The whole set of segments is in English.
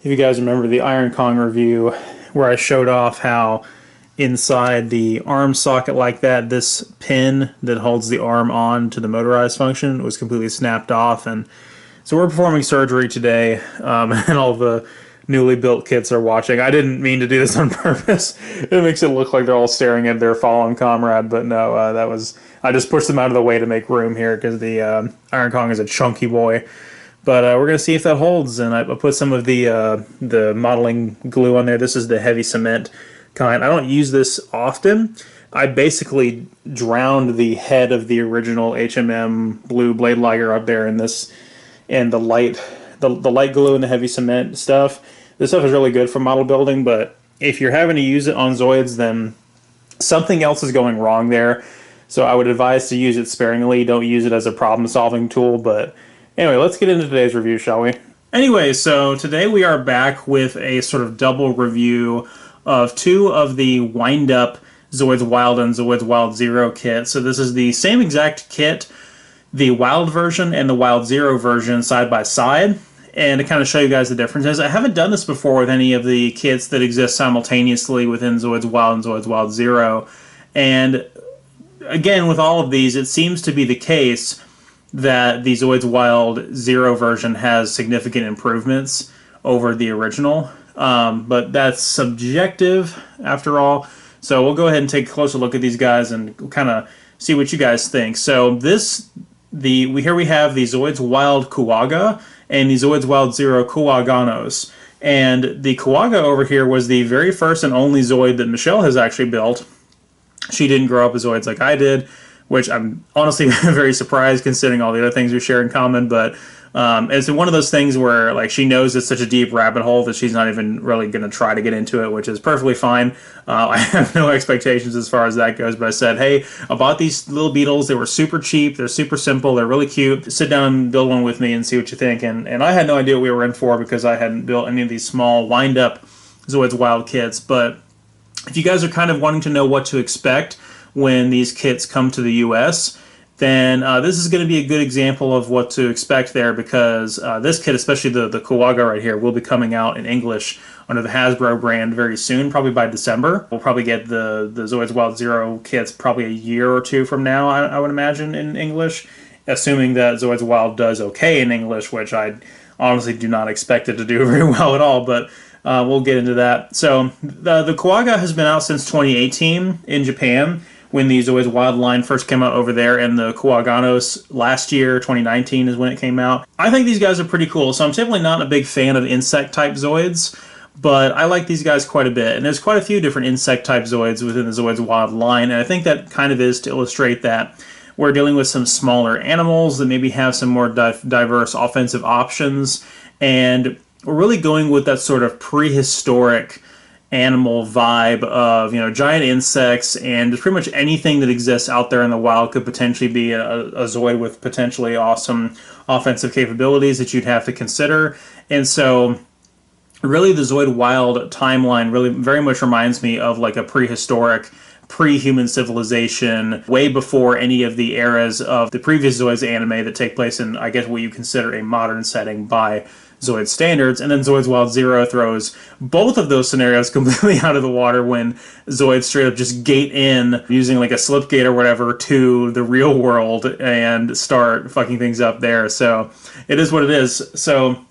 If you guys remember the Iron Kong review where I showed off how inside the arm socket like that, this pin that holds the arm on to the motorized function was completely snapped off. And so we're performing surgery today, and all the newly built kits are watching. I didn't mean to do this on purpose. It makes it look like they're all staring at their fallen comrade, but no, I just pushed them out of the way to make room here because the Iron Kong is a chunky boy. But we're going to see if that holds, and I put some of the modeling glue on there. This is the heavy cement kind. I don't use this often. I basically drowned the head of the original HMM blue blade liger up there in this, and the light glue and the heavy cement stuff. This stuff is really good for model building, but if you're having to use it on Zoids, then something else is going wrong there. So I would advise to use it sparingly. Don't use it as a problem-solving tool, but anyway, let's get into today's review, shall we? Anyway, so today we are back with a sort of double review of two of the wind-up Zoids Wild and Zoids Wild Zero kits. So this is the same exact kit, the Wild version and the Wild Zero version side by side. And to kind of show you guys the differences, I haven't done this before with any of the kits that exist simultaneously within Zoids Wild and Zoids Wild Zero. And again, with all of these, it seems to be the case that the Zoids Wild Zero version has significant improvements over the original. But that's subjective after all. So we'll go ahead and take a closer look at these guys and kind of see what you guys think. So here we have the Zoids Wild Kuwaga and the Zoids Wild Zero Kuwaganos. And the Kuwaga over here was the very first and only Zoid that Michelle has actually built. She didn't grow up with Zoids like I did, which I'm honestly very surprised considering all the other things we share in common, but it's one of those things where like she knows it's such a deep rabbit hole that she's not even really going to try to get into it, which is perfectly fine. I have no expectations as far as that goes, but I said, hey, I bought these little beetles. They were super cheap. They're super simple. They're really cute. Sit down and build one with me and see what you think. And I had no idea what we were in for because I hadn't built any of these small wind-up Zoids Wild kits, but if you guys are kind of wanting to know what to expect when these kits come to the US, then this is going to be a good example of what to expect there because this kit, especially the Kuwaga right here, will be coming out in English under the Hasbro brand very soon, probably by December. We'll probably get the Zoids Wild Zero kits probably a year or two from now, I would imagine, in English, assuming that Zoids Wild does okay in English, which I honestly do not expect it to do very well at all, but we'll get into that. So the Kuwaga has been out since 2018 in Japan, when the Zoids Wild line first came out over there, and the Kuwaganos last year, 2019, is when it came out. I think these guys are pretty cool, so I'm typically not a big fan of insect-type Zoids, but I like these guys quite a bit, and there's quite a few different insect-type Zoids within the Zoids Wild line, and I think that kind of is to illustrate that we're dealing with some smaller animals that maybe have some more diverse offensive options, and we're really going with that sort of prehistoric animal vibe of, giant insects, and just pretty much anything that exists out there in the wild could potentially be a Zoid with potentially awesome offensive capabilities that you'd have to consider. And so really the Zoid Wild timeline really very much reminds me of like a prehistoric, pre-human civilization, way before any of the eras of the previous Zoids anime that take place in, I guess, what you consider a modern setting by Zoid standards. And then Zoids Wild Zero throws both of those scenarios completely out of the water when Zoids straight up just gate in using like a slip gate or whatever to the real world and start fucking things up there. So it is what it is. So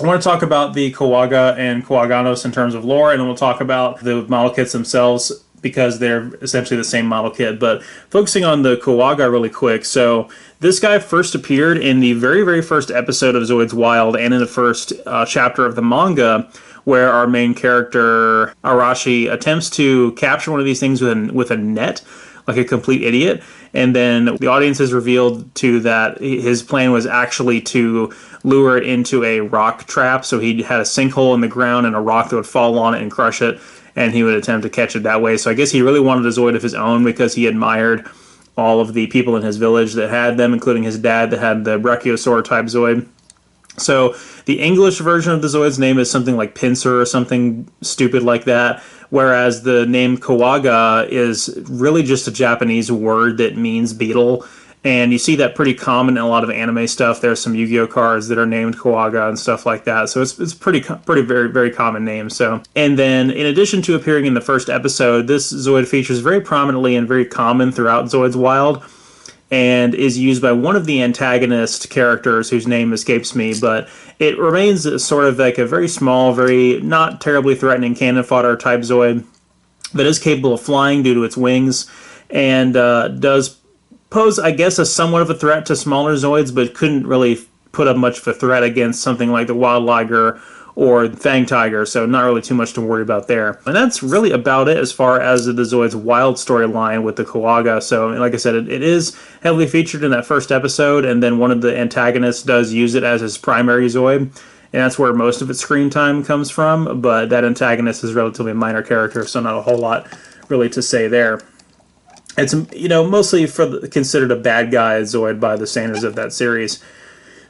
I want to talk about the Kuwaga and Kuwaganos in terms of lore, and then we'll talk about the model kits themselves because they're essentially the same model kit. But focusing on the Kuwaga really quick, so this guy first appeared in the very, very first episode of Zoids Wild and in the first chapter of the manga, where our main character, Arashi, attempts to capture one of these things with a net, like a complete idiot. And then the audience is revealed to that his plan was actually to lure it into a rock trap. So he had a sinkhole in the ground and a rock that would fall on it and crush it, and he would attempt to catch it that way. So I guess he really wanted a Zoid of his own because he admired all of the people in his village that had them, including his dad that had the Brachiosaur type Zoid. So the English version of the Zoid's name is something like Pincer or something stupid like that, whereas the name Kuwaga is really just a Japanese word that means beetle, And you see that pretty common in a lot of anime stuff. There's some Yu-Gi-Oh cards that are named Kuwaga and stuff like that. So it's pretty very, very common name. So, and then in addition to appearing in the first episode, this Zoid features very prominently and very common throughout Zoids Wild, and is used by one of the antagonist characters whose name escapes me, but it remains sort of like a very small, very not terribly threatening cannon fodder type Zoid that is capable of flying due to its wings, and does pose, I guess, a somewhat of a threat to smaller Zoids, but couldn't really put up much of a threat against something like the Wild Liger or Fang Tiger, so not really too much to worry about there. And that's really about it as far as the Zoids Wild storyline with the Kuwaga. So, like I said, it is heavily featured in that first episode, and then one of the antagonists does use it as his primary Zoid, and that's where most of its screen time comes from, but that antagonist is a relatively minor character, so not a whole lot really to say there. It's, you know, mostly considered a bad guy Zoid by the standards of that series.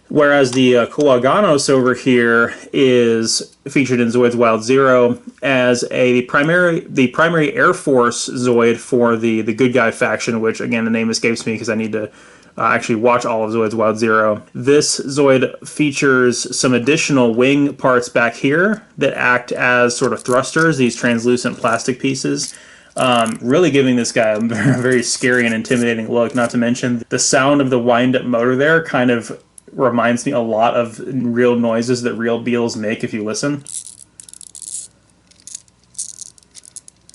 Whereas the Kuwaganos over here is featured in Zoids Wild Zero as the primary Air Force Zoid for the good guy faction, which, again, the name escapes me because I need to actually watch all of Zoids Wild Zero. This Zoid features some additional wing parts back here that act as sort of thrusters, these translucent plastic pieces. Really giving this guy a very scary and intimidating look, not to mention the sound of the wind-up motor there kind of reminds me a lot of real noises that real beetles make if you listen.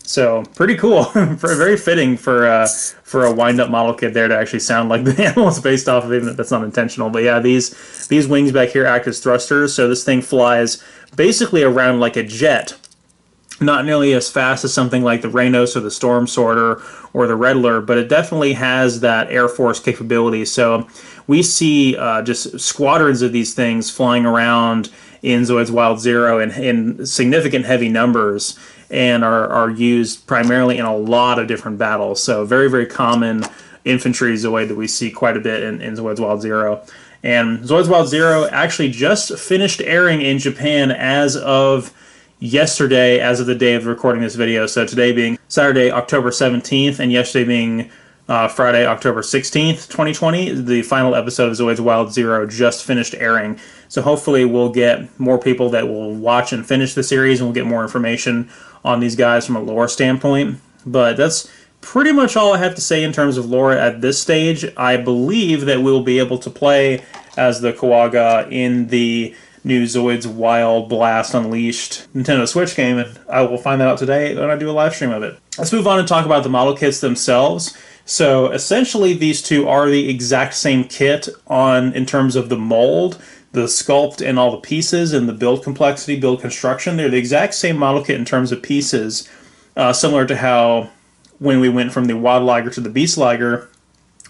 So, pretty cool. Very fitting for a wind-up model kit there to actually sound like the animal is based off of, even if that's not intentional. But yeah, these wings back here act as thrusters, so this thing flies basically around like a jet. Not nearly as fast as something like the Reynos or the Storm Sorter or the Redler, but it definitely has that Air Force capability. So we see just squadrons of these things flying around in Zoids Wild Zero in significant heavy numbers, and are used primarily in a lot of different battles. So very, very common infantry Zoid that we see quite a bit in Zoids Wild Zero. And Zoids Wild Zero actually just finished airing in Japan as of yesterday, as of the day of recording this video. So today being Saturday, October 17th, and yesterday being Friday, October 16th, 2020, the final episode of Zoids Wild Zero just finished airing. So hopefully we'll get more people that will watch and finish the series, and we'll get more information on these guys from a lore standpoint. But that's pretty much all I have to say in terms of lore at this stage. I believe that we'll be able to play as the Kuwaga in the new Zoids Wild Blast Unleashed Nintendo Switch game, and I will find that out today when I do a live stream of it. Let's move on and talk about the model kits themselves. So essentially these two are the exact same kit in terms of the mold, the sculpt, and all the pieces, and the build complexity, build construction. They're the exact same model kit in terms of pieces, similar to how when we went from the Wild Liger to the Beast Liger,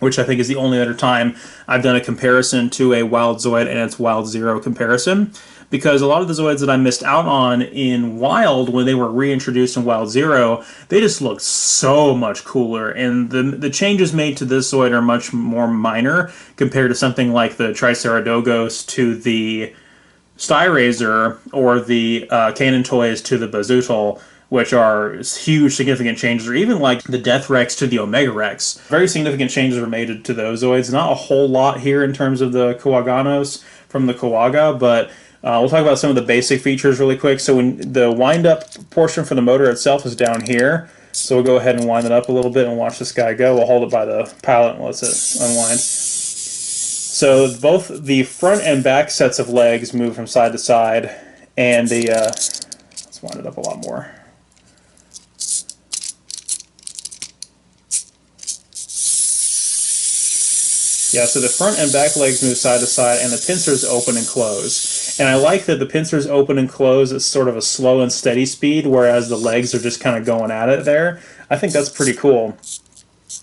which I think is the only other time I've done a comparison to a Wild Zoid and its Wild Zero comparison, because a lot of the Zoids that I missed out on in Wild, when they were reintroduced in Wild Zero, they just looked so much cooler, and the changes made to this Zoid are much more minor compared to something like the Triceratogos to the Styrazor, or the Cannon Toys to the Bazootle, which are huge, significant changes, or even like the Death Rex to the Omega Rex. Very significant changes were made to those Zoids. Not a whole lot here in terms of the Kuwaganos from the Kuwaga, but we'll talk about some of the basic features really quick. So when the wind-up portion for the motor itself is down here, so we'll go ahead and wind it up a little bit and watch this guy go. We'll hold it by the pallet and let it unwind. So both the front and back sets of legs move from side to side, and the let's wind it up a lot more. Yeah, so the front and back legs move side to side, and the pincers open and close. And I like that the pincers open and close at sort of a slow and steady speed, whereas the legs are just kind of going at it there. I think that's pretty cool.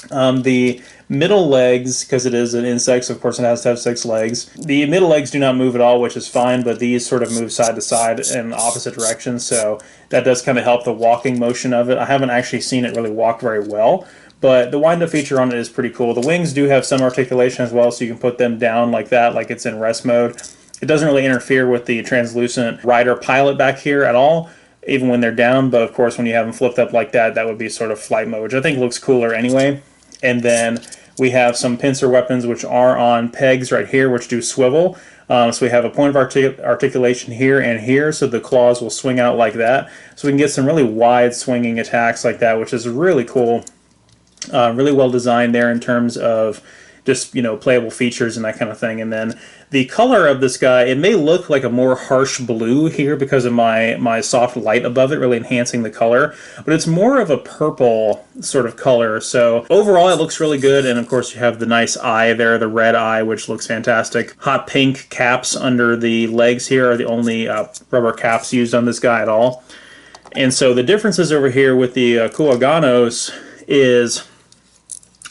The middle legs, because it is an insect, so of course it has to have 6 legs. The middle legs do not move at all, which is fine, but these sort of move side to side in opposite directions, so that does kind of help the walking motion of it. I haven't actually seen it really walk very well, but the wind-up feature on it is pretty cool. The wings do have some articulation as well, so you can put them down like that, like it's in rest mode. It doesn't really interfere with the translucent rider pilot back here at all, even when they're down, but of course when you have them flipped up like that, that would be sort of flight mode, which I think looks cooler anyway. And then We have some pincer weapons which are on pegs right here, which do swivel. So we have a point of articulation here and here, so the claws will swing out like that. So we can get some really wide swinging attacks like that, which is really cool. Really well designed there in terms of just, you know, playable features and that kind of thing. And then the color of this guy, it may look like a more harsh blue here because of my soft light above it, really enhancing the color, but it's more of a purple sort of color. So overall, it looks really good. And of course, you have the nice eye there, the red eye, which looks fantastic. Hot pink caps under the legs here are the only rubber caps used on this guy at all. And so the differences over here with the Kuwaganos is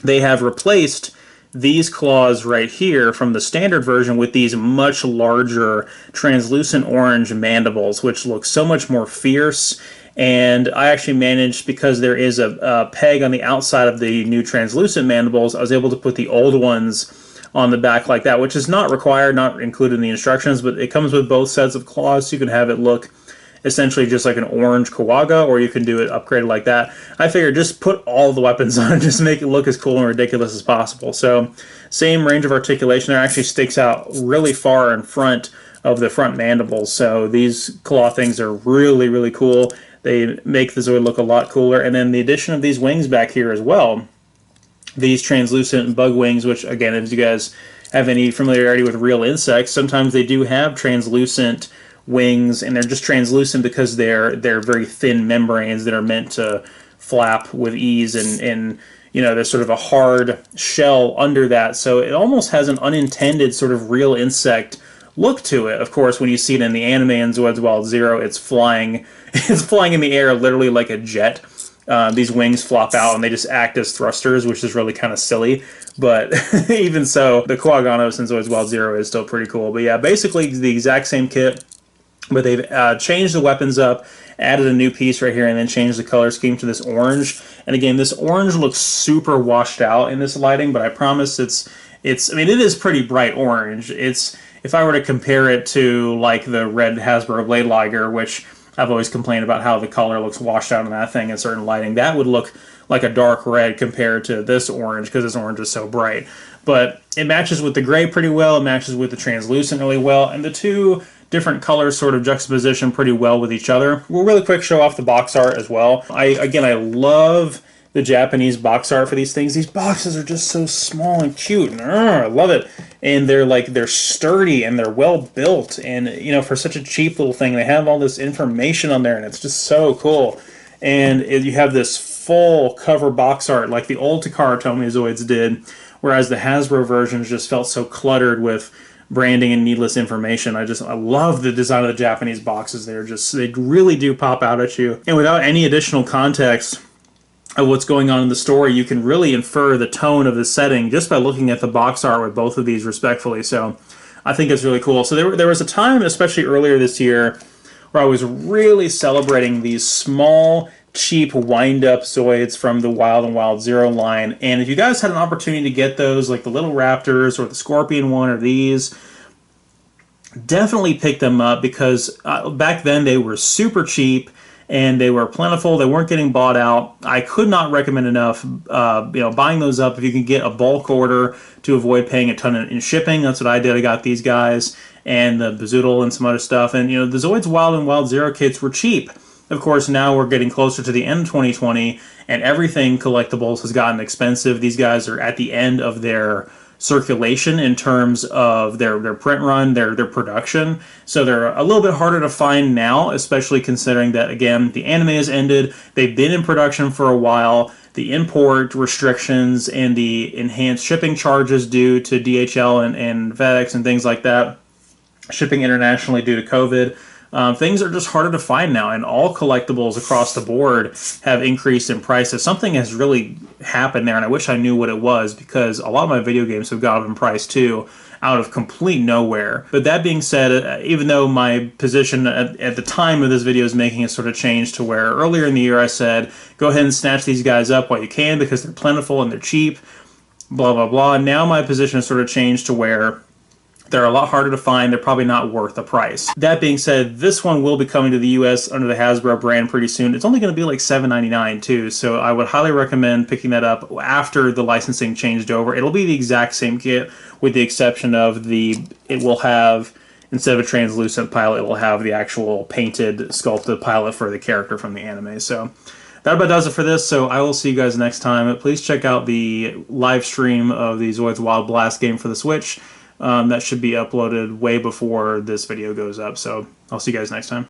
they have replaced these claws right here from the standard version with these much larger translucent orange mandibles, which look so much more fierce. And I actually managed, because there is a peg on the outside of the new translucent mandibles, I was able to put the old ones on the back like that, which is not required, not included in the instructions, but it comes with both sets of claws, so you can have it look essentially just like an orange Kuwaga, or you can do it upgraded like that. I figured just put all the weapons on, just make it look as cool and ridiculous as possible. So same range of articulation there, actually sticks out really far in front of the front mandibles. So these claw things are really, really cool. They make the Zoid look a lot cooler. And then the addition of these wings back here as well, these translucent bug wings, which again, if you guys have any familiarity with real insects, sometimes they do have translucent wings, and they're just translucent because they're very thin membranes that are meant to flap with ease, and you know, there's sort of a hard shell under that, so it almost has an unintended sort of real insect look to it. Of course, when you see it in the anime in Zoids Wild Zero, it's flying in the air literally like a jet. These wings flop out and they just act as thrusters, which is really kind of silly. But even so, the Kuwaganos in Zoids Wild Zero is still pretty cool. But yeah, basically the exact same kit, but they've changed the weapons up, added a new piece right here, and then changed the color scheme to this orange. And again, this orange looks super washed out in this lighting, but I promise it's I mean, it is pretty bright orange. It's, if I were to compare it to like the red Hasbro Blade Liger, which I've always complained about how the color looks washed out in that thing in certain lighting, that would look like a dark red compared to this orange, because this orange is so bright. But it matches with the gray pretty well, it matches with the translucent really well, and the two different colors sort of juxtaposition pretty well with each other. We'll really quick show off the box art as well. I love the Japanese box art for these things. These boxes are just so small and cute, and I love it. And they're sturdy and they're well built, and you know, for such a cheap little thing, they have all this information on there, and it's just so cool. And you have this full cover box art like the old Takara Tomy Zoids did, whereas the Hasbro versions just felt so cluttered with branding and needless information. I love the design of the Japanese boxes. They really do pop out at you. And without any additional context of what's going on in the story, you can really infer the tone of the setting just by looking at the box art with both of these respectfully. So I think it's really cool. So there was a time, especially earlier this year, where I was really celebrating these small, cheap wind-up Zoids from the Wild and Wild Zero line. And if you guys had an opportunity to get those, like the little Raptors or the Scorpion one or these, definitely pick them up, because back then they were super cheap and they were plentiful. They weren't getting bought out. I could not recommend enough buying those up if you can get a bulk order to avoid paying a ton in shipping. That's what I did. I got these guys and the Bazoodle and some other stuff. And you know, the Zoids Wild and Wild Zero kits were cheap. Of course, now we're getting closer to the end of 2020, and everything collectibles has gotten expensive. These guys are at the end of their circulation in terms of their print run, their production. So they're a little bit harder to find now, especially considering that, again, the anime has ended. They've been in production for a while. The import restrictions and the enhanced shipping charges due to DHL and FedEx and things like that, shipping internationally due to COVID, things are just harder to find now, and all collectibles across the board have increased in prices. Something has really happened there, and I wish I knew what it was, because a lot of my video games have gone up in price too, out of complete nowhere. But that being said, even though my position at the time of this video is making a sort of change to where earlier in the year I said, go ahead and snatch these guys up while you can because they're plentiful and they're cheap, blah, blah, blah. Now my position has sort of changed to where They're a lot harder to find. They're probably not worth the price. That being said, this one will be coming to the US under the Hasbro brand pretty soon. It's only going to be like $7.99 too, so I would highly recommend picking that up after the licensing changed over. It'll be the exact same kit with the exception of it will have, instead of a translucent pilot, it will have the actual painted, sculpted pilot for the character from the anime. So that about does it for this, so I will see you guys next time. Please check out the live stream of the Zoids Wild Blast game for the Switch. That should be uploaded way before this video goes up, so I'll see you guys next time.